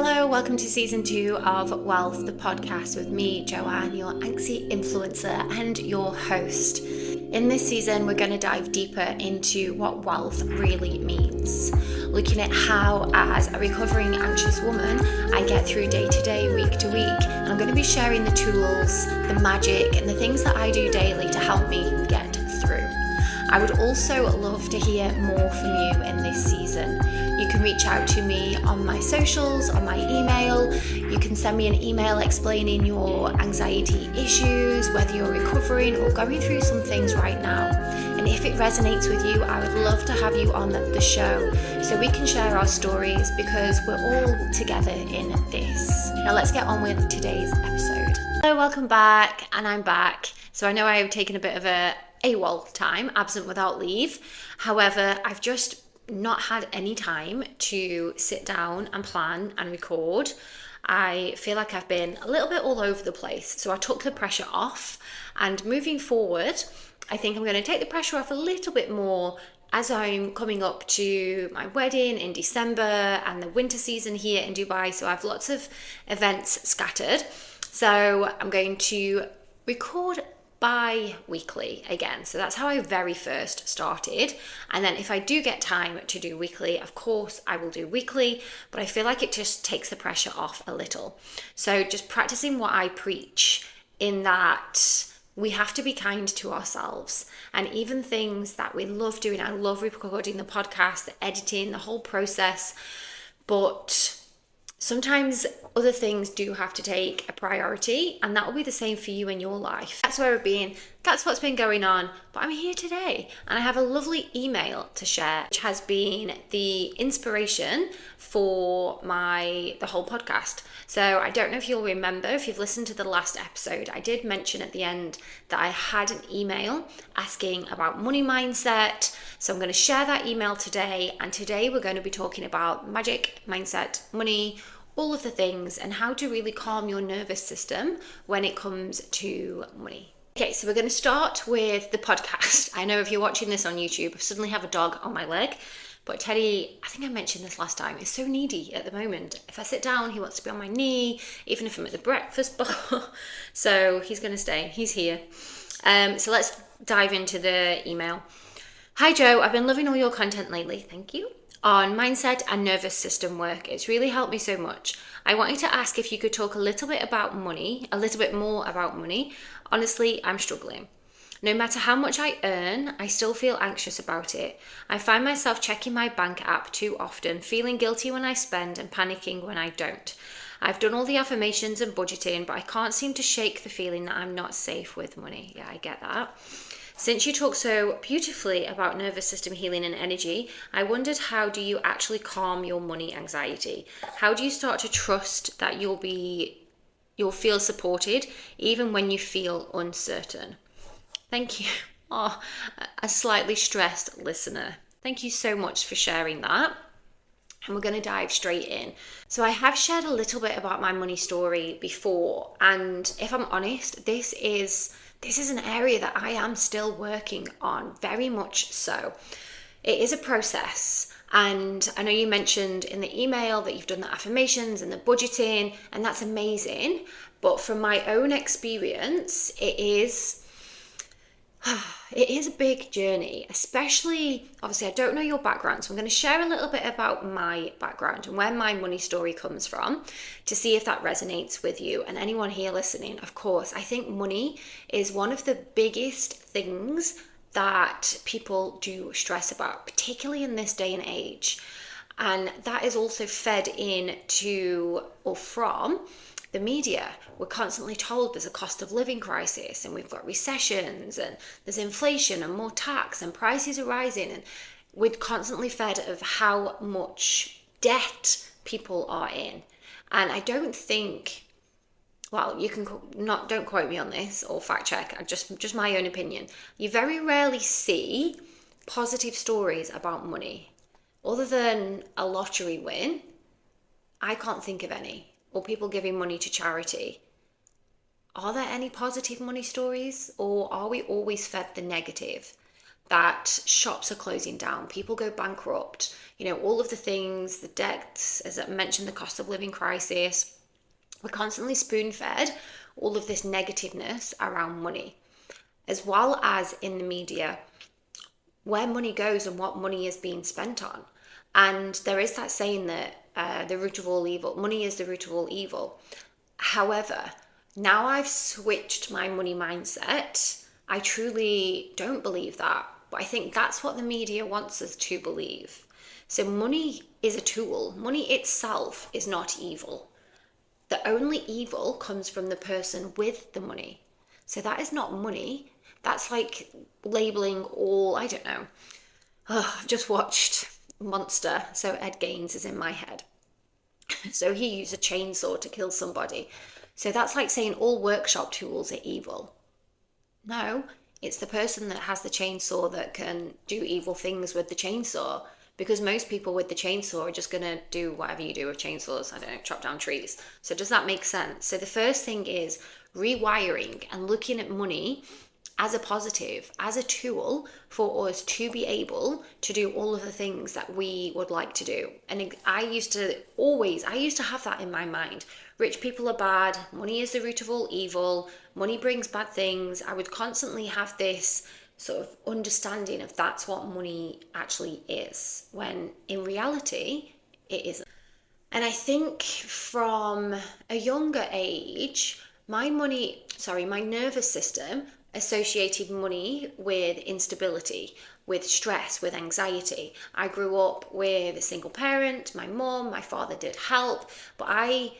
Hello, welcome to season 2 of Wealth, the podcast with me, Joanne, your anxiety influencer and your host. In this season, we're going to dive deeper into what wealth really means, looking at how, as a recovering anxious woman, I get through day to day, week to week, and I'm going to be sharing the tools, the magic, and the things that I do daily to help me get through. I would also love to hear more from you in this season. You can reach out to me on my socials, on my email. You can send me an email explaining your anxiety issues, whether you're recovering or going through some things right now. And if it resonates with you, I would love to have you on the show so we can share our stories because we're all together in this. Now let's get on with today's episode. Hello, welcome back, and I'm back. So I know I've taken a bit of a AWOL time, absent without leave. However, I've just not had any time to sit down and plan and record. I feel like I've been a little bit all over the place. So I took the pressure off, and moving forward, I think I'm going to take the pressure off a little bit more as I'm coming up to my wedding in December and the winter season here in Dubai. So I have lots of events scattered. So I'm going to record bi-weekly again. So that's how I very first started. And then if I do get time to do weekly, of course I will do weekly, but I feel like it just takes the pressure off a little. So just practicing what I preach, in that we have to be kind to ourselves, and even things that we love doing. I love recording the podcast, the editing, the whole process, but sometimes other things do have to take a priority, and that will be the same for you in your life. That's where I've been. That's what's been going on. But I'm here today, and I have a lovely email to share, which has been the inspiration for the whole podcast. So I don't know if you'll remember, if you've listened to the last episode, I did mention at the end that I had an email asking about money mindset. So I'm going to share that email today. And today we're going to be talking about magic, mindset, money, all of the things, and how to really calm your nervous system when it comes to money. Okay, so we're going to start with the podcast. I know if you're watching this on YouTube, I suddenly have a dog on my leg. But Teddy, I think I mentioned this last time, is so needy at the moment. If I sit down, he wants to be on my knee, even if I'm at the breakfast bar. So he's going to stay. He's here. So let's dive into the email. Hi, Joe. I've been loving all your content lately. Thank you. On mindset and nervous system work. It's really helped me so much. I wanted to ask if you could talk a little bit more about money. Honestly, I'm struggling. No matter how much I earn, I still feel anxious about it. I find myself checking my bank app too often, feeling guilty when I spend and panicking when I don't. I've done all the affirmations and budgeting, but I can't seem to shake the feeling that I'm not safe with money. Yeah, I get that. Since you talk so beautifully about nervous system healing and energy, I wondered, how do you actually calm your money anxiety? How do you start to trust that you'll feel supported even when you feel uncertain? Thank you. Oh, a slightly stressed listener. Thank you so much for sharing that. And we're going to dive straight in. So I have shared a little bit about my money story before, and if I'm honest, this is an area that I am still working on, very much so. It is a process, and I know you mentioned in the email that you've done the affirmations and the budgeting, and that's amazing. But from my own experience, it is a big journey, especially, obviously, I don't know your background, so I'm going to share a little bit about my background and where my money story comes from to see if that resonates with you and anyone here listening. Of course, I think money is one of the biggest things that people do stress about, particularly in this day and age. And that is also fed into or from the media. We're constantly told there's a cost of living crisis, and we've got recessions, and there's inflation and more tax, and prices are rising, and we're constantly fed of how much debt people are in. And I don't think, well, don't quote me on this or fact check, just my own opinion. You very rarely see positive stories about money. Other than a lottery win, I can't think of any. Or people giving money to charity. Are there any positive money stories, or are we always fed the negative? that shops are closing down, people go bankrupt, all of the things, the debts, as I mentioned, the cost of living crisis. We're constantly spoon-fed all of this negativeness around money, as well as in the media, where money goes and what money is being spent on. And there is that saying that the root of all evil, money is the root of all evil. However, now I've switched my money mindset. I truly don't believe that, but I think that's what the media wants us to believe. So money is a tool. Money itself is not evil. The only evil comes from the person with the money. So that is not money. That's like labeling all, I don't know. I've just watched Monster, so Ed Gaines is in my head. So he used a chainsaw to kill somebody. So that's like saying all workshop tools are evil. No, it's the person that has the chainsaw that can do evil things with the chainsaw. Because most people with the chainsaw are just going to do whatever you do with chainsaws. I don't know, chop down trees. So does that make sense? So the first thing is rewiring and looking at money as a positive, as a tool for us to be able to do all of the things that we would like to do. And I used to have that in my mind. Rich people are bad. Money is the root of all evil. Money brings bad things. I would constantly have this sort of understanding of that's what money actually is, when in reality, it isn't. And I think from a younger age, my nervous system associated money with instability, with stress, with anxiety. I grew up with a single parent, my mum, my father did help, but I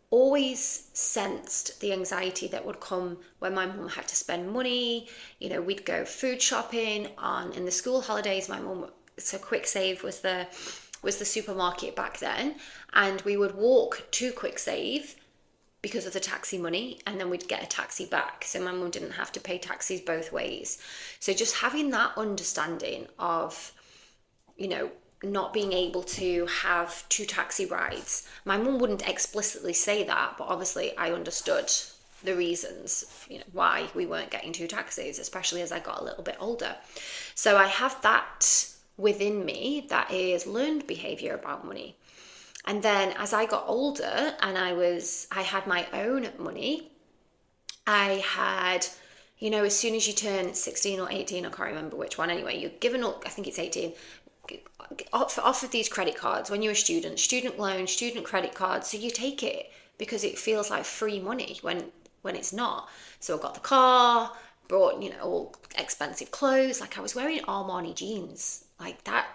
always sensed the anxiety that would come when my mum had to spend money. We'd go food shopping in the school holidays. My mum, so Quick Save was the supermarket back then, and we would walk to Quick Save because of the taxi money, and then we'd get a taxi back. So my mum didn't have to pay taxis both ways. So just having that understanding of, not being able to have 2 taxi rides. My mum wouldn't explicitly say that, but obviously I understood the reasons, why we weren't getting 2 taxis, especially as I got a little bit older. So I have that within me, that is learned behavior about money. And then as I got older and I had my own money, I had, as soon as you turn 16 or 18, I can't remember which one anyway, you're given up, I think it's 18, off of these credit cards when you're a student loan, student credit cards. So you take it because it feels like free money when it's not. So I got the car, brought, all expensive clothes. Like I was wearing Armani jeans like that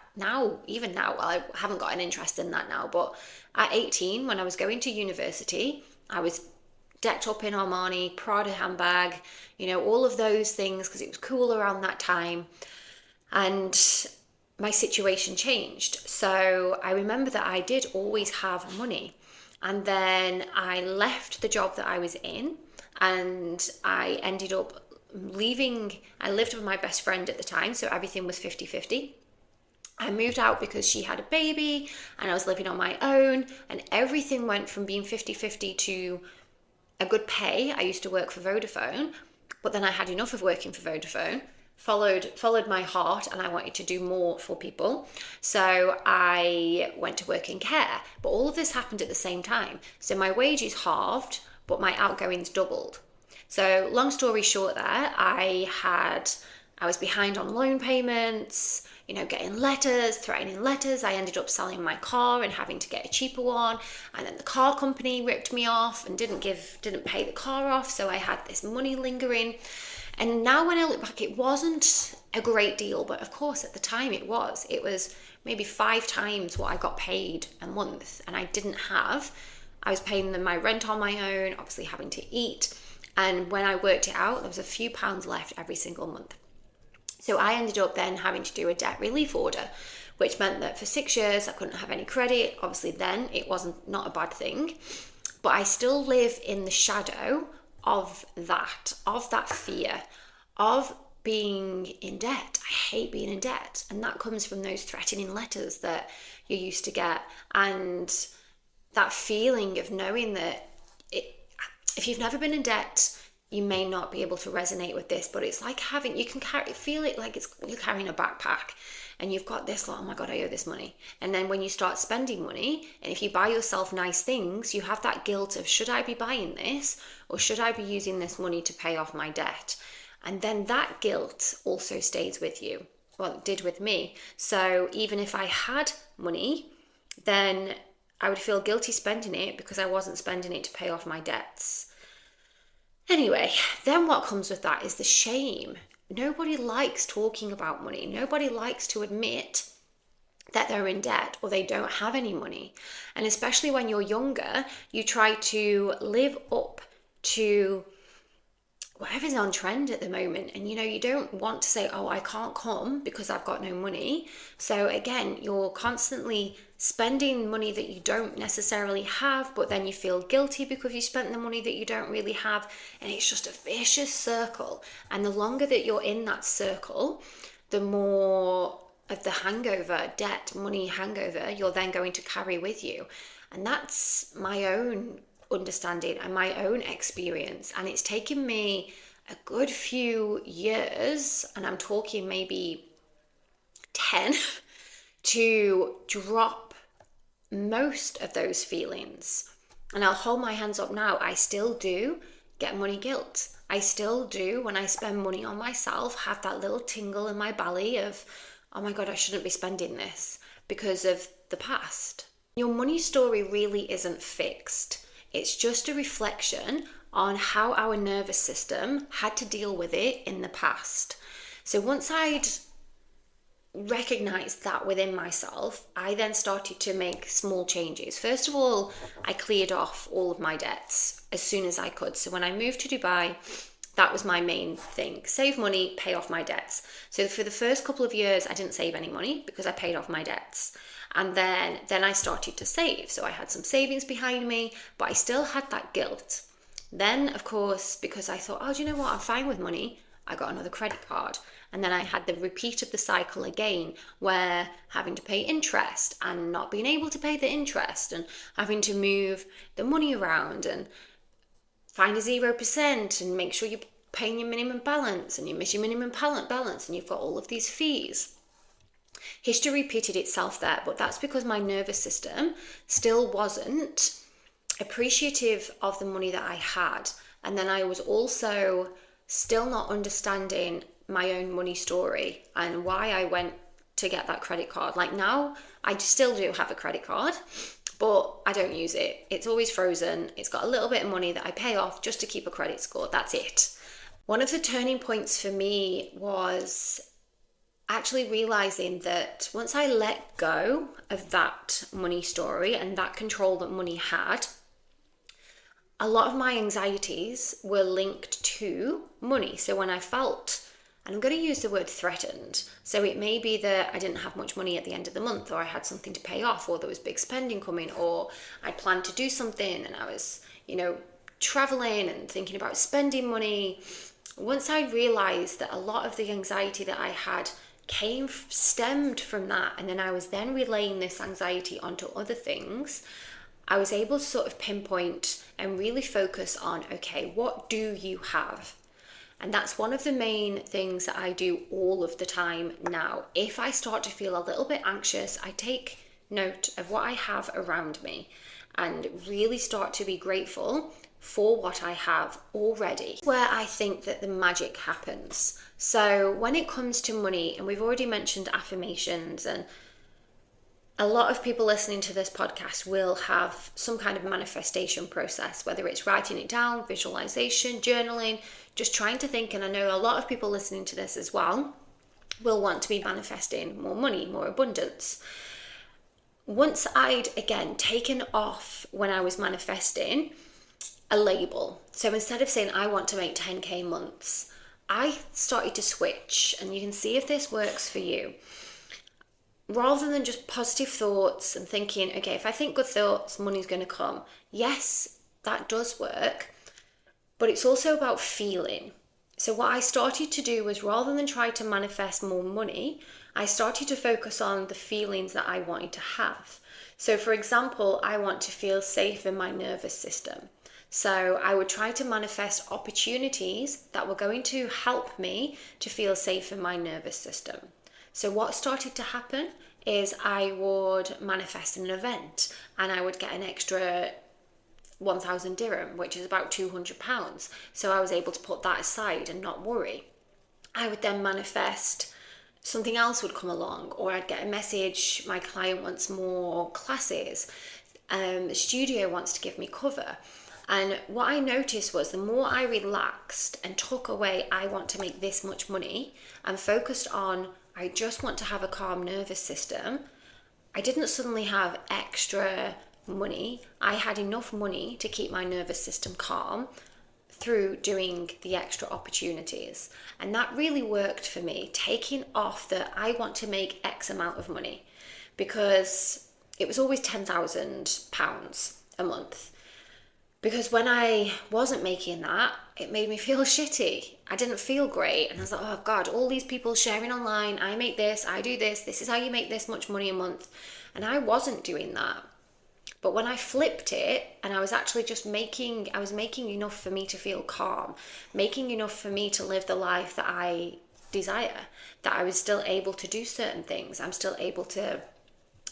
even now. Well, I haven't got an interest in that now, but at 18, when I was going to university, I was decked up in Armani, Prada handbag, all of those things because it was cool around that time. And my situation changed. So I remember that I did always have money. And then I left the job that I was in, and I ended up leaving. I lived with my best friend at the time, so everything was 50-50. I moved out because she had a baby and I was living on my own, and everything went from being 50-50 to a good pay. I used to work for Vodafone, but then I had enough of working for Vodafone, followed my heart, and I wanted to do more for people. So I went to work in care, but all of this happened at the same time. So my wages halved, but my outgoings doubled. So long story short there, I was behind on loan payments, getting letters, threatening letters. I ended up selling my car and having to get a cheaper one. And then the car company ripped me off and didn't pay the car off. So I had this money lingering. And now when I look back, it wasn't a great deal, but of course at the time it was. It was maybe 5 times what I got paid a month, and I was paying them my rent on my own, obviously having to eat. And when I worked it out, there was a few pounds left every single month. So I ended up then having to do a debt relief order, which meant that for 6 years I couldn't have any credit. Obviously then it wasn't not a bad thing, but I still live in the shadow of that fear of being in debt. I hate being in debt, and that comes from those threatening letters that you used to get, and that feeling of knowing that if you've never been in debt, you may not be able to resonate with this, but it's like you can feel it like you're carrying a backpack and you've got this, like, oh my God, I owe this money. And then when you start spending money, and if you buy yourself nice things, you have that guilt of, should I be buying this, or should I be using this money to pay off my debt? And then that guilt also stays with you. Well, it did with me. So even if I had money, then I would feel guilty spending it because I wasn't spending it to pay off my debts. Anyway, then what comes with that is the shame. Nobody likes talking about money. Nobody likes to admit that they're in debt or they don't have any money. And especially when you're younger, you try to live up to whatever's on trend at the moment. And you don't want to say, oh, I can't come because I've got no money. So again, you're constantly spending money that you don't necessarily have, but then you feel guilty because you spent the money that you don't really have. And it's just a vicious circle. And the longer that you're in that circle, the more of the hangover, debt, money hangover, you're then going to carry with you. And that's my own understanding and my own experience. And it's taken me a good few years, and I'm talking maybe 10, to drop most of those feelings. And I'll hold my hands up now. I still do get money guilt. I still do, when I spend money on myself, have that little tingle in my belly of, oh my God, I shouldn't be spending this because of the past. Your money story really isn't fixed. It's just a reflection on how our nervous system had to deal with it in the past. So once I'd recognized that within myself, I then started to make small changes. First of all, I cleared off all of my debts as soon as I could. So when I moved to Dubai, that was my main thing. Save money, pay off my debts. So for the first couple of years, I didn't save any money because I paid off my debts. And then I started to save. So I had some savings behind me, but I still had that guilt. Then, of course, because I thought, oh, do you know what? I'm fine with money. I got another credit card. And then I had the repeat of the cycle again, where having to pay interest and not being able to pay the interest and having to move the money around and find a 0% and make sure you're paying your minimum balance and you miss your minimum balance and you've got all of these fees. History repeated itself there, but that's because my nervous system still wasn't appreciative of the money that I had. And then I was also still not understanding my own money story and why I went to get that credit card. Like now, I still do have a credit card, but I don't use it. It's always frozen. It's got a little bit of money that I pay off just to keep a credit score. That's it. One of the turning points for me was actually realizing that once I let go of that money story and that control that money had, a lot of my anxieties were linked to money. So when I felt, and I'm going to use the word threatened, so it may be that I didn't have much money at the end of the month, or I had something to pay off, or there was big spending coming, or I planned to do something and I was, traveling and thinking about spending money. Once I realized that a lot of the anxiety that I had stemmed from that, and then I was then relaying this anxiety onto other things, I was able to sort of pinpoint and really focus on, okay, what do you have? And that's one of the main things that I do all of the time now. If I start to feel a little bit anxious, I take note of what I have around me and really start to be grateful for what I have already. Where I think that the magic happens. So when it comes to money, and we've already mentioned affirmations, and a lot of people listening to this podcast will have some kind of manifestation process, whether it's writing it down, visualization, journaling, just trying to think. And I know a lot of people listening to this as well will want to be manifesting more money, more abundance. Once I'd, again, taken off when I was manifesting a label. So instead of saying I want to make 10K months, I started to switch, and you can see if this works for you. Rather than just positive thoughts and thinking, okay, if I think good thoughts, money's going to come. Yes, that does work, but it's also about feeling. So what I started to do was, rather than try to manifest more money, I started to focus on the feelings that I wanted to have. So for example, I want to feel safe in my nervous system. So I would try to manifest opportunities that were going to help me to feel safe in my nervous system. So what started to happen is I would manifest an event and I would get an extra 1,000 dirham, which is about £200. So I was able to put that aside and not worry. I would then manifest something else would come along, or I'd get a message, my client wants more classes, the studio wants to give me cover. And what I noticed was the more I relaxed and took away, I want to make this much money, and focused on, I just want to have a calm nervous system, I didn't suddenly have extra money. I had enough money to keep my nervous system calm through doing the extra opportunities. And that really worked for me, taking off that I want to make X amount of money, because it was always £10,000 a month. Because when I wasn't making that, it made me feel shitty. I didn't feel great. And I was like, oh God, all these people sharing online, I make this, I do this, this is how you make this much money a month. And I wasn't doing that. But when I flipped it, and I was actually just making enough for me to feel calm, making enough for me to live the life that I desire, that I was still able to do certain things. I'm still able to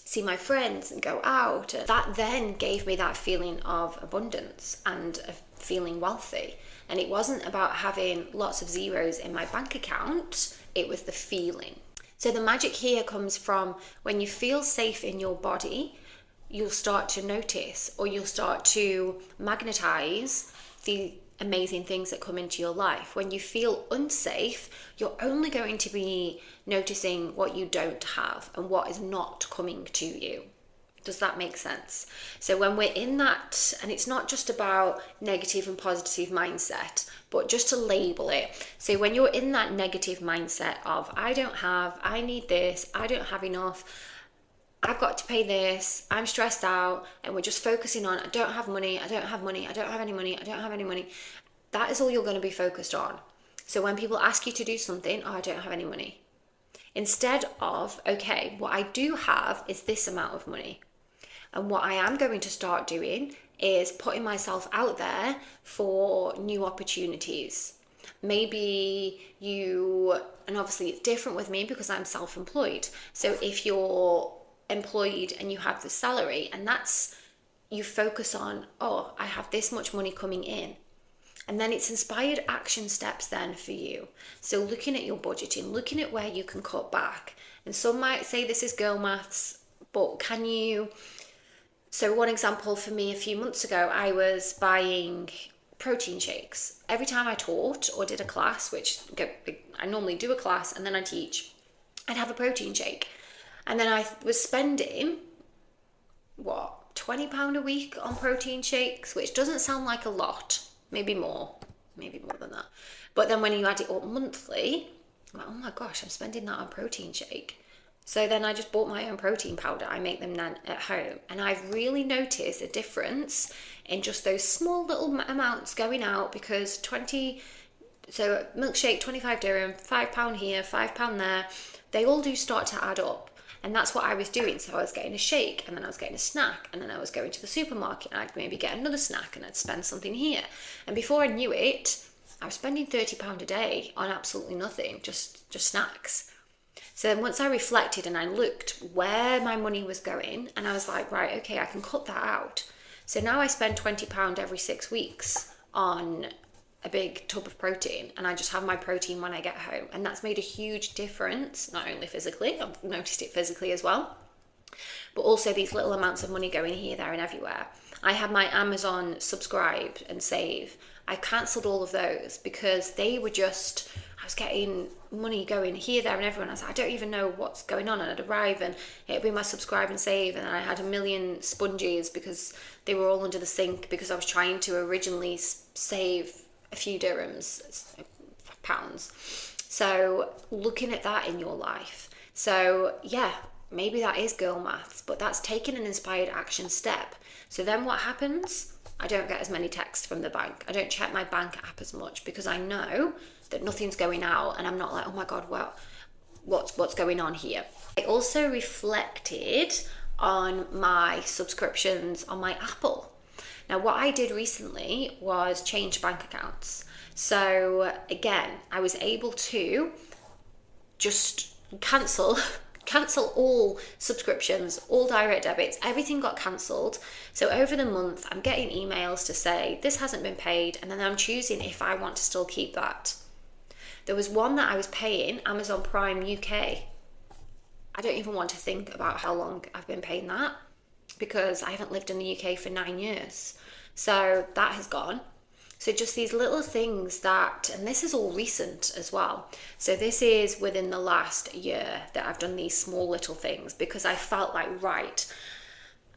see my friends and go out. That then gave me that feeling of abundance and of feeling wealthy. And it wasn't about having lots of zeros in my bank account, it was the feeling. So the magic here comes from when you feel safe in your body, you'll start to notice, or you'll start to magnetize the amazing things that come into your life. When you feel unsafe, you're only going to be noticing what you don't have and what is not coming to you. Does that make sense? So when we're in that, and it's not just about negative and positive mindset, but just to label it. So when you're in that negative mindset of, I don't have, I need this, I don't have enough, I've got to pay this, I'm stressed out, and we're just focusing on, I don't have money, I don't have money, I don't have any money, I don't have any money. That is all you're going to be focused on. So when people ask you to do something, oh, I don't have any money. Instead of, okay, what I do have is this amount of money. And what I am going to start doing is putting myself out there for new opportunities. Maybe and obviously it's different with me because I'm self-employed. So if you're employed and you have the salary, and you focus on, oh, I have this much money coming in, and then it's inspired action steps then for you. So looking at your budgeting, looking at where you can cut back. And some might say this is girl maths, but so one example for me, a few months ago, I was buying protein shakes every time I taught or did a class, which I normally do a class and then I teach, I'd have a protein shake. And then I was spending, £20 a week on protein shakes, which doesn't sound like a lot, maybe more than that. But then when you add it up monthly, I'm like, oh my gosh, I'm spending that on protein shake. So then I just bought my own protein powder. I make them at home. And I've really noticed a difference in just those small little amounts going out, because so milkshake, 25 dirham, £5 here, £5 there, they all do start to add up. And that's what I was doing. So I was getting a shake, and then I was getting a snack, and then I was going to the supermarket and I'd maybe get another snack and I'd spend something here. And before I knew it, I was spending £30 a day on absolutely nothing, just snacks. So then once I reflected and I looked where my money was going, and I was like, right, okay, I can cut that out. So now I spend £20 every 6 weeks on a big tub of protein, and I just have my protein when I get home. And that's made a huge difference, not only physically, I've noticed it physically as well, but also these little amounts of money going here, there and everywhere. I had my Amazon subscribe and save. I cancelled all of those because they were just, I was getting money going here, there and everywhere. I was like, I don't even know what's going on. And I'd arrive and it'd be my subscribe and save. And I had a million sponges because they were all under the sink, because I was trying to originally save a few dirhams, pounds. So looking at that in your life. So yeah, maybe that is girl maths, but that's taking an inspired action step. So then what happens? I don't get as many texts from the bank. I don't check my bank app as much because I know that nothing's going out, and I'm not like, oh my God, well, what's going on here? I also reflected on my subscriptions on my Apple. Now, what I did recently was change bank accounts. So again, I was able to just cancel all subscriptions, all direct debits, everything got cancelled. So over the month, I'm getting emails to say this hasn't been paid, and then I'm choosing if I want to still keep that. There was one that I was paying, Amazon Prime UK. I don't even want to think about how long I've been paying that, because I haven't lived in the UK for 9 years. So that has gone. So just these little things that, and this is all recent as well. So this is within the last year that I've done these small little things, because I felt like, right,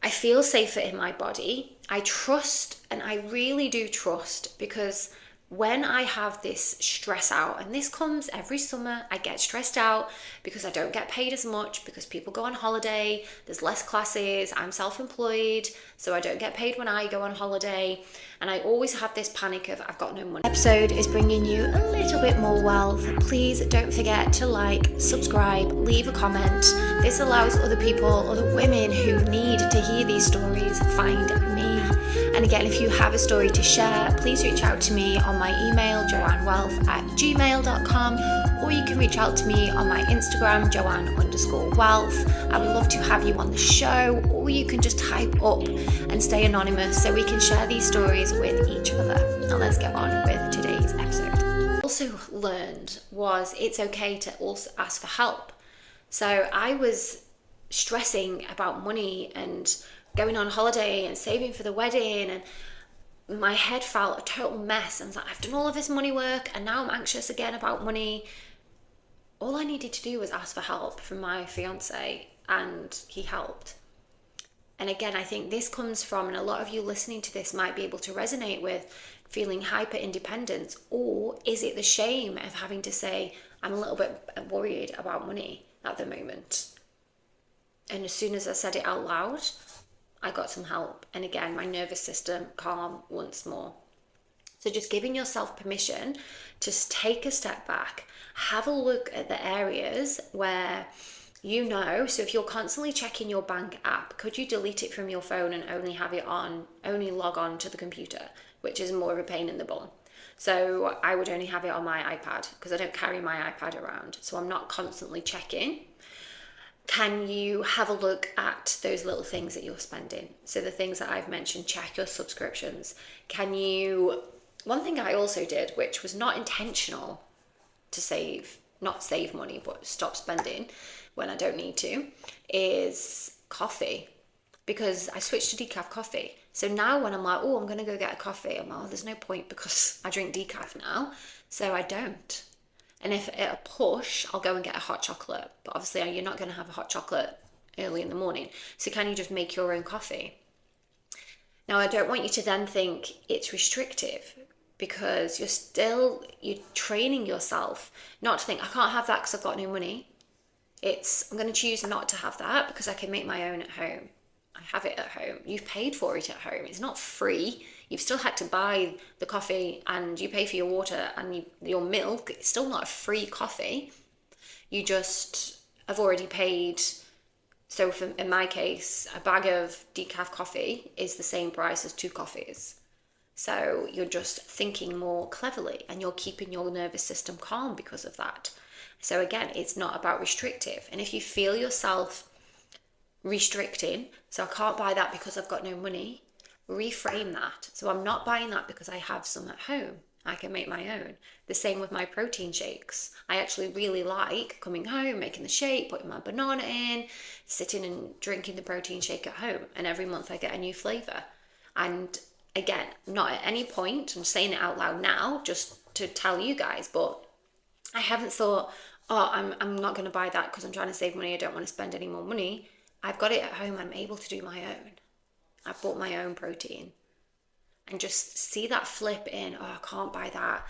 I feel safer in my body. I trust, and I really do trust, because when I have this stress out, and this comes every summer, I get stressed out because I don't get paid as much, because people go on holiday, there's less classes, I'm self-employed, so I don't get paid when I go on holiday, and I always have this panic of I've got no money. Episode is bringing you a little bit more wealth. Please don't forget to like, subscribe, leave a comment. This allows other people, other women who need to hear these stories, find me. And again, if you have a story to share, please reach out to me on my email, joannewealth@gmail.com, or you can reach out to me on my Instagram, joanne_wealth. I would love to have you on the show, or you can just type up and stay anonymous so we can share these stories with each other. Now let's get on with today's episode. Also learned was it's okay to also ask for help. So I was stressing about money and going on holiday and saving for the wedding, and my head felt a total mess, and I was like, I've done all of this money work and now I'm anxious again about money. All I needed to do was ask for help from my fiance, and he helped. And again, I think this comes from, and a lot of you listening to this might be able to resonate with, feeling hyper independent, or is it the shame of having to say, I'm a little bit worried about money at the moment? And as soon as I said it out loud, I got some help. And again, my nervous system calm once more. So just giving yourself permission to take a step back, have a look at the areas where you know. So if you're constantly checking your bank app, could you delete it from your phone and only log on to the computer, which is more of a pain in the bum. So I would only have it on my iPad, because I don't carry my iPad around. So I'm not constantly checking. Can you have a look at those little things that you're spending? So the things that I've mentioned, check your subscriptions. One thing I also did, which was not intentional to not save money, but stop spending when I don't need to, is coffee. Because I switched to decaf coffee. So now when I'm like, I'm going to go get a coffee, I'm like, there's no point because I drink decaf now. So I don't. And if at a push, I'll go and get a hot chocolate. But obviously, you're not going to have a hot chocolate early in the morning. So can you just make your own coffee? Now, I don't want you to then think it's restrictive, because you're training yourself not to think, I can't have that because I've got no money. I'm going to choose not to have that because I can make my own at home. I have it at home. You've paid for it at home. It's not free. You've still had to buy the coffee, and you pay for your water and your milk. It's still not a free coffee. You just have already paid. So in my case, a bag of decaf coffee is the same price as 2 coffees. So you're just thinking more cleverly, and you're keeping your nervous system calm because of that. So again, it's not about restrictive. And if you feel yourself restricting, so I can't buy that because I've got no money, reframe that. So I'm not buying that because I have some at home. I can make my own. The same with my protein shakes. I actually really like coming home, making the shake, putting my banana in, sitting and drinking the protein shake at home. And every month I get a new flavour. And again, not at any point, I'm saying it out loud now just to tell you guys, but I haven't thought, I'm not going to buy that because I'm trying to save money. I don't want to spend any more money. I've got it at home. I'm able to do my own. I've bought my own protein. And just see that flip in, I can't buy that.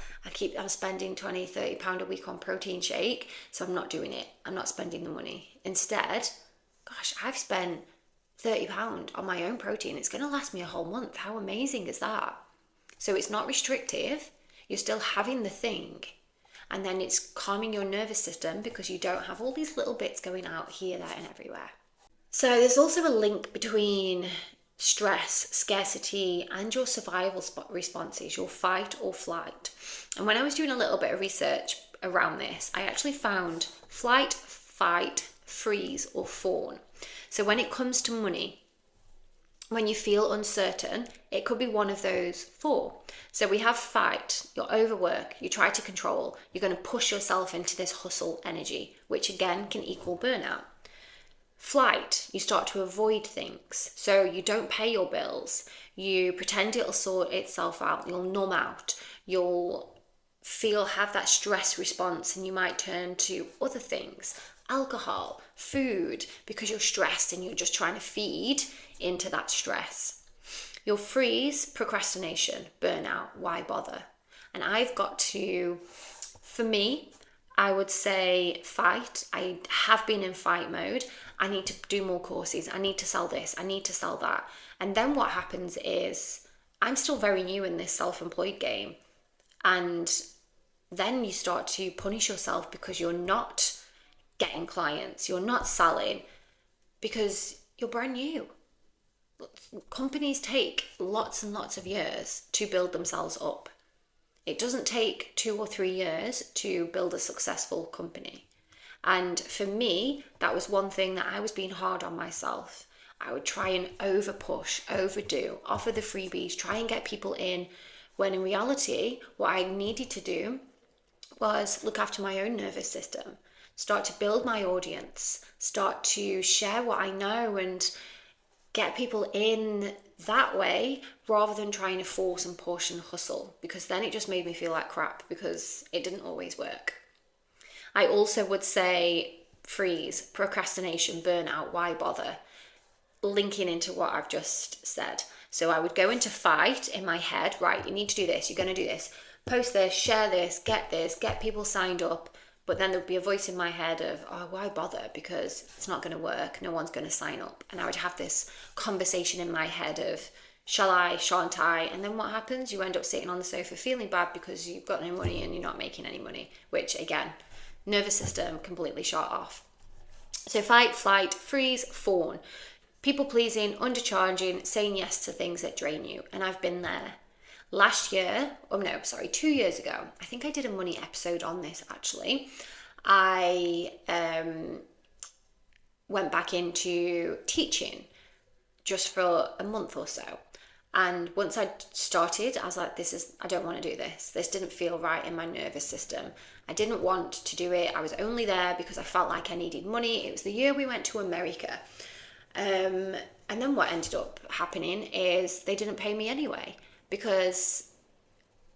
I'm spending £20, £30 a week on protein shake, so I'm not doing it. I'm not spending the money. Instead, gosh, I've spent £30 on my own protein. It's going to last me a whole month. How amazing is that? So it's not restrictive. You're still having the thing. And then it's calming your nervous system because you don't have all these little bits going out here, there, and everywhere. So there's also a link between stress, scarcity, and your survival responses, your fight or flight. And when I was doing a little bit of research around this, I actually found flight, fight, freeze, or fawn. So when it comes to money, when you feel uncertain, it could be one of those four. So we have fight, you're overwork, you try to control, you're going to push yourself into this hustle energy, which again can equal burnout. Flight, you start to avoid things. So you don't pay your bills, you pretend it'll sort itself out, you'll numb out, you'll have that stress response, and you might turn to other things, alcohol, food, because you're stressed and you're just trying to feed into that stress. You'll freeze, procrastination, burnout, why bother? And for me, I would say fight. I have been in fight mode. I need to do more courses. I need to sell this. I need to sell that. And then what happens is I'm still very new in this self-employed game. And then you start to punish yourself because you're not getting clients. You're not selling because you're brand new. Companies take lots and lots of years to build themselves up. It doesn't take 2 or 3 years to build a successful company. And for me, that was one thing that I was being hard on myself. I would try and over push, overdo, offer the freebies, try and get people in, when in reality, what I needed to do was look after my own nervous system, start to build my audience, start to share what I know and get people in that way, rather than trying to force and push and hustle, because then it just made me feel like crap because it didn't always work. I also would say freeze, procrastination, burnout, why bother? Linking into what I've just said. So I would go into fight in my head, right, you need to do this, you're going to do this, post this, share this, get people signed up. But then there'd be a voice in my head of, oh, why bother? Because it's not going to work. No one's going to sign up. And I would have this conversation in my head of, shall I, shan't I? And then what happens? You end up sitting on the sofa feeling bad because you've got no money and you're not making any money, which again, nervous system completely shut off. So fight, flight, freeze, fawn. People pleasing, undercharging, saying yes to things that drain you. And I've been there. 2 years ago, I think I did a money episode on this actually. I went back into teaching just for a month or so. And once I started, I was like, I don't want to do this. This didn't feel right in my nervous system. I didn't want to do it. I was only there because I felt like I needed money. It was the year we went to America. And then what ended up happening is they didn't pay me anyway, because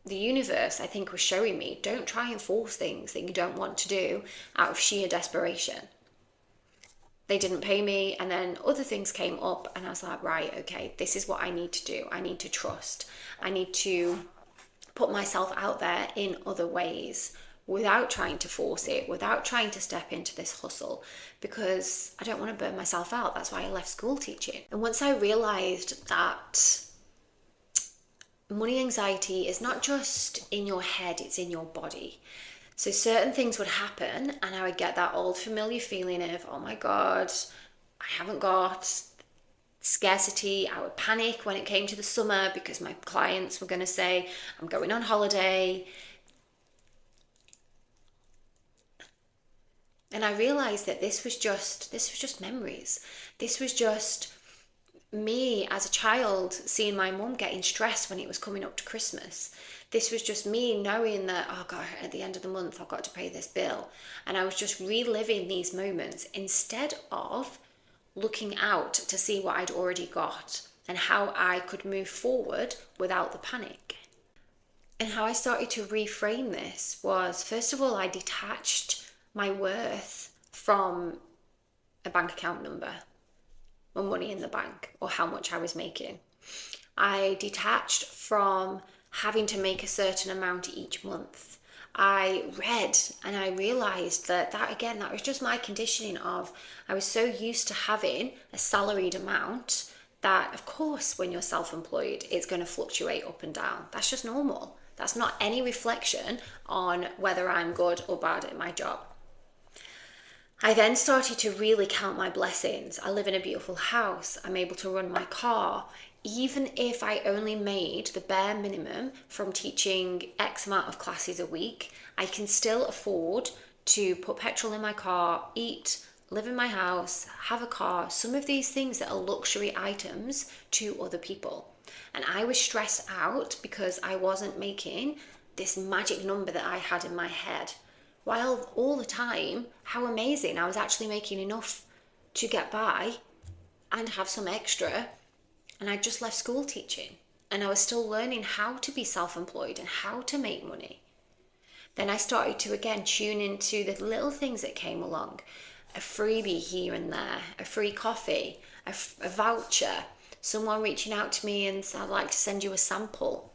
the universe, I think, was showing me, don't try and force things that you don't want to do out of sheer desperation. They didn't pay me, and then other things came up, and I was like, right, okay, this is what I need to do. I need to trust. I need to put myself out there in other ways without trying to force it, without trying to step into this hustle, because I don't want to burn myself out. That's why I left school teaching. And once I realized that money anxiety is not just in your head, it's in your body. So certain things would happen and I would get that old familiar feeling of, oh my God, I haven't got scarcity. I would panic when it came to the summer because my clients were going to say, I'm going on holiday. And I realized that this was just memories. This was just me as a child seeing my mum getting stressed when it was coming up to Christmas. This was just me knowing that, oh God, at the end of the month I've got to pay this bill. And I was just reliving these moments instead of looking out to see what I'd already got and how I could move forward without the panic. And how I started to reframe this was, first of all, I detached my worth from a bank account number, or money in the bank, or how much I was making. I detached from having to make a certain amount each month. I read and I realized that was just my conditioning of, I was so used to having a salaried amount that, of course, when you're self-employed, it's going to fluctuate up and down. That's just normal. That's not any reflection on whether I'm good or bad at my job. I then started to really count my blessings. I live in a beautiful house. I'm able to run my car. Even if I only made the bare minimum from teaching X amount of classes a week, I can still afford to put petrol in my car, eat, live in my house, have a car, some of these things that are luxury items to other people. And I was stressed out because I wasn't making this magic number that I had in my head. While all the time, how amazing, I was actually making enough to get by and have some extra. And I just left school teaching and I was still learning how to be self-employed and how to make money. Then I started to again tune into the little things that came along. A freebie here and there, a free coffee, a voucher, someone reaching out to me and said, I'd like to send you a sample.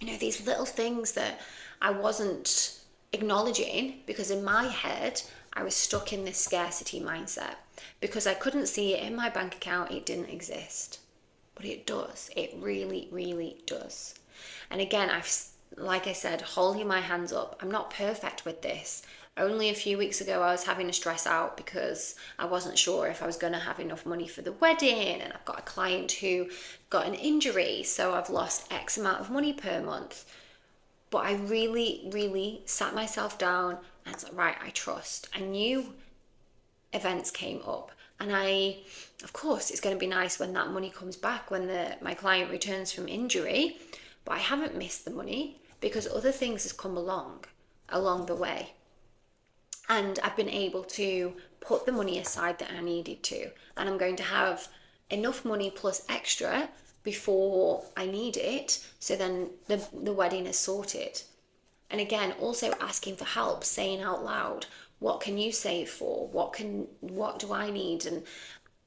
These little things that I wasn't acknowledging because in my head, I was stuck in this scarcity mindset. Because I couldn't see it in my bank account, it didn't exist. But it does. It really, really does. And again, like I said, holding my hands up. I'm not perfect with this. Only a few weeks ago, I was having to stress out because I wasn't sure if I was going to have enough money for the wedding. And I've got a client who got an injury, so I've lost X amount of money per month. But I really, really sat myself down and was like, right, I trust. I knew events came up. And of course, it's going to be nice when that money comes back, when my client returns from injury. But I haven't missed the money because other things have come along the way. And I've been able to put the money aside that I needed to. And I'm going to have enough money plus extra before I need it. So then the wedding is sorted. And again, also asking for help, saying out loud, what can you save for? What do I need? And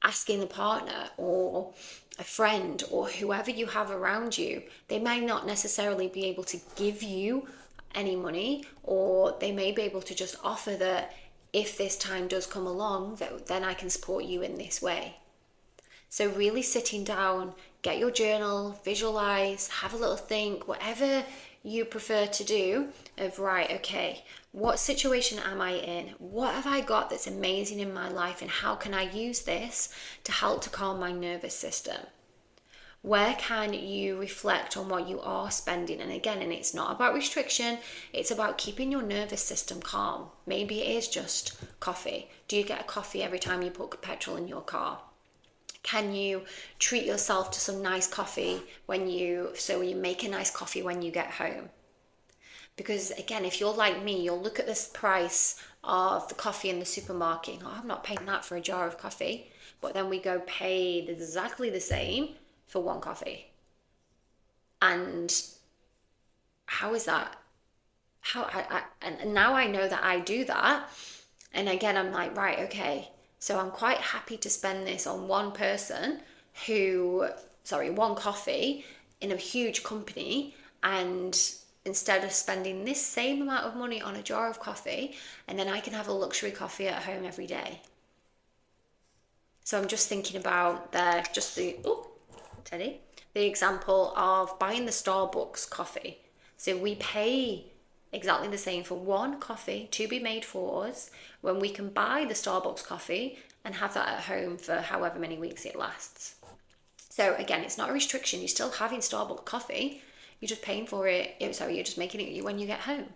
asking the partner or a friend or whoever you have around you, they may not necessarily be able to give you any money, or they may be able to just offer that if this time does come along, that then I can support you in this way. So really sitting down, get your journal, visualize, have a little think, whatever you prefer to do of, right, okay, what situation am I in? What have I got that's amazing in my life, and how can I use this to help to calm my nervous system? Where can you reflect on what you are spending? And again, and it's not about restriction, it's about keeping your nervous system calm. Maybe it is just coffee. Do you get a coffee every time you put petrol in your car? Can you treat yourself to some nice coffee when you make a nice coffee when you get home? Because again, if you're like me, you'll look at this price of the coffee in the supermarket. Oh, I'm not paying that for a jar of coffee. But then we go pay exactly the same for one coffee. And how is that? And now I know that I do that. And again, I'm like, right, okay. So I'm quite happy to spend this on one coffee in a huge company, and instead of spending this same amount of money on a jar of coffee, and then I can have a luxury coffee at home every day. So I'm just thinking about the example of buying the Starbucks coffee. So we pay exactly the same for one coffee to be made for us, when we can buy the Starbucks coffee and have that at home for however many weeks it lasts. So again, it's not a restriction. You're still having Starbucks coffee. You're just paying for it. You're just making it when you get home.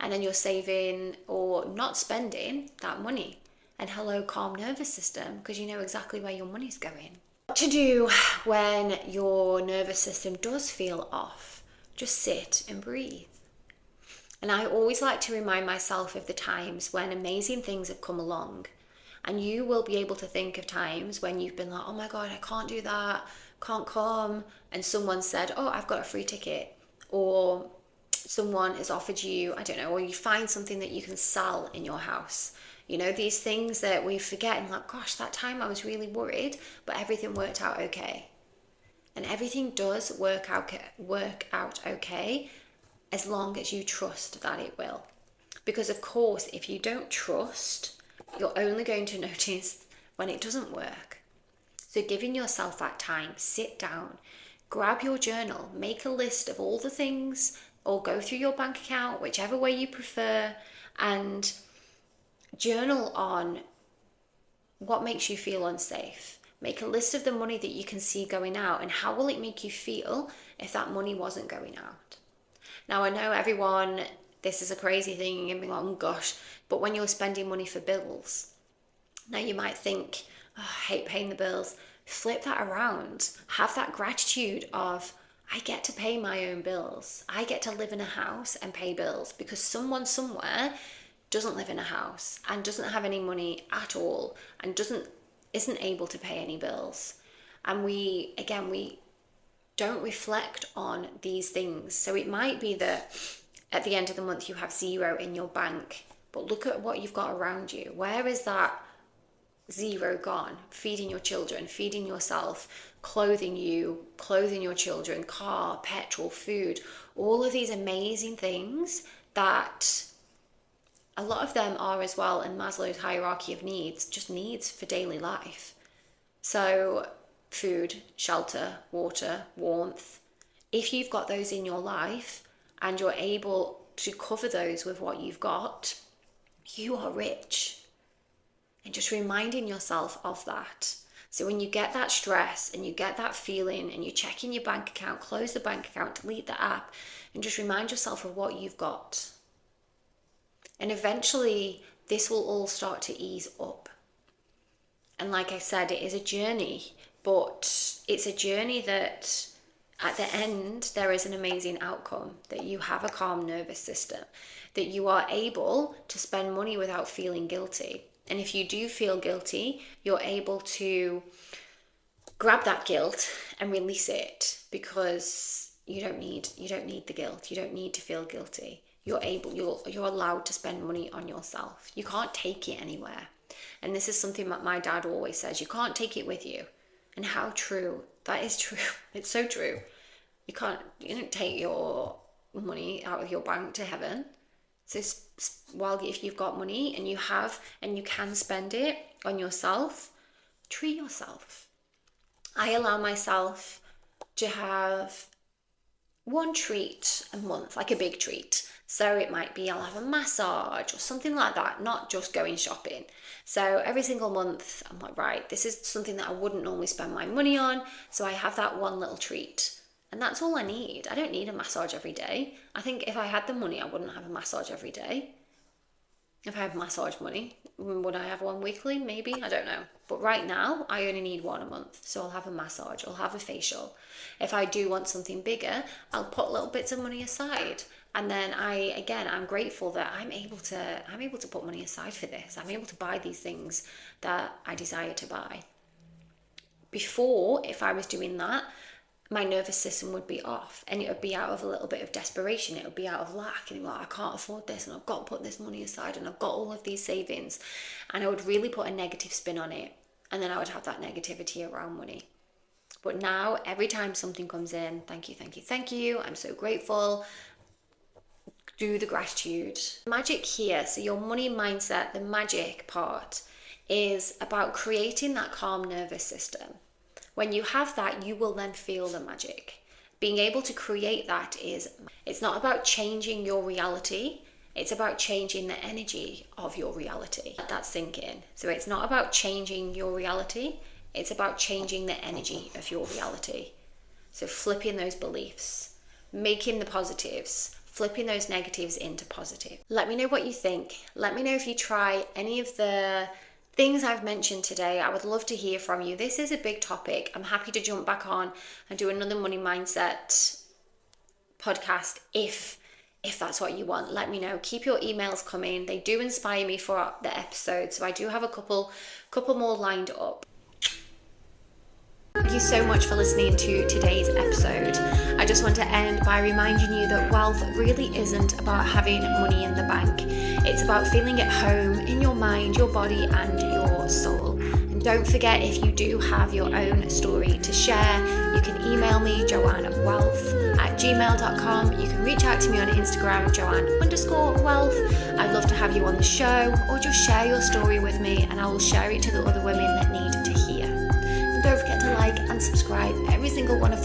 And then you're saving or not spending that money. And hello, calm nervous system, because you know exactly where your money's going. What to do when your nervous system does feel off? Just sit and breathe. And I always like to remind myself of the times when amazing things have come along. And you will be able to think of times when you've been like, oh my God, I can't do that, can't come. And someone said, oh, I've got a free ticket. Or someone has offered you, I don't know, or you find something that you can sell in your house. These things that we forget and like, gosh, that time I was really worried, but everything worked out okay. And everything does work out okay, as long as you trust that it will. Because of course, if you don't trust, you're only going to notice when it doesn't work. So giving yourself that time, sit down, grab your journal, make a list of all the things, or go through your bank account, whichever way you prefer, and journal on what makes you feel unsafe? Make a list of the money that you can see going out, and how will it make you feel if that money wasn't going out? Now, I know everyone, this is a crazy thing, and be like, oh gosh, but when you're spending money for bills, now you might think, oh, I hate paying the bills. Flip that around. Have that gratitude of, I get to pay my own bills. I get to live in a house and pay bills, because someone somewhere doesn't live in a house and doesn't have any money at all and isn't able to pay any bills. And we don't reflect on these things. So it might be that at the end of the month you have zero in your bank, but look at what you've got around you. Where is that zero gone? Feeding your children, feeding yourself, clothing your children, car, petrol, food, all of these amazing things that a lot of them are as well in Maslow's hierarchy of needs, just needs for daily life. So food, shelter, water, warmth. If you've got those in your life and you're able to cover those with what you've got, you are rich. And just reminding yourself of that. So when you get that stress and you get that feeling and you check in your bank account, close the bank account, delete the app, and just remind yourself of what you've got. And eventually this will all start to ease up. And like I said, it is a journey, but it's a journey that at the end there is an amazing outcome, that you have a calm nervous system, that you are able to spend money without feeling guilty. And if you do feel guilty, you're able to grab that guilt and release it, because you don't need the guilt. You don't need to feel guilty. You're allowed to spend money on yourself. You can't take it anywhere. And this is something that my dad always says, you can't take it with you. And how true that is. True. It's so true. You don't take your money out of your bank to heaven. So while if you've got money and you can spend it on yourself, treat yourself. I allow myself to have one treat a month, like a big treat. So it might be I'll have a massage or something like that, not just going shopping. So every single month I'm like, right, this is something that I wouldn't normally spend my money on. So I have that one little treat. And that's all I need. I don't need a massage every day. I think if I had the money, I wouldn't have a massage every day. If I have massage money, would I have one weekly? Maybe, I don't know. But right now, I only need one a month. So I'll have a massage, I'll have a facial. If I do want something bigger, I'll put little bits of money aside. And then I'm grateful that I'm able to put money aside for this. I'm able to buy these things that I desire to buy. Before, if I was doing that, my nervous system would be off, and it would be out of a little bit of desperation. It would be out of lack, and like, I can't afford this, and I've got to put this money aside, and I've got all of these savings, and I would really put a negative spin on it, and then I would have that negativity around money. But now, every time something comes in, thank you, I'm so grateful. Do the gratitude. Magic here, so your money mindset, the magic part, is about creating that calm nervous system. When you have that, you will then feel the magic. Being able to create that it's not about changing your reality, it's about changing the energy of your reality. Let that sink in. So it's not about changing your reality, it's about changing the energy of your reality. So flipping those beliefs, making the positives, flipping those negatives into positive. Let me know what you think. Let me know if you try any of the things I've mentioned today. I would love to hear from you. This is a big topic. I'm happy to jump back on and do another money mindset podcast if that's what you want. Let me know. Keep your emails coming. They do inspire me for the episode, so I do have a couple more lined up. Thank you so much for listening to today's episode. I just want to end by reminding you that wealth really isn't about having money in the bank. It's about feeling at home in your mind, your body, and your soul. And don't forget, if you do have your own story to share, you can email me, joannewealth@gmail.com. You can reach out to me on Instagram, joanne_wealth. I'd love to have you on the show, or just share your story with me, and I will share it to the other women that need to hear. And don't forget to like and subscribe every single one of